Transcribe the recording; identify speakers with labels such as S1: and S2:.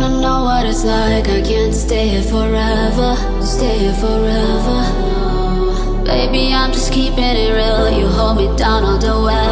S1: wanna know what it's like. I can't stay here forever, stay here forever. Baby, I'm just keeping it real. You hold me down all the way.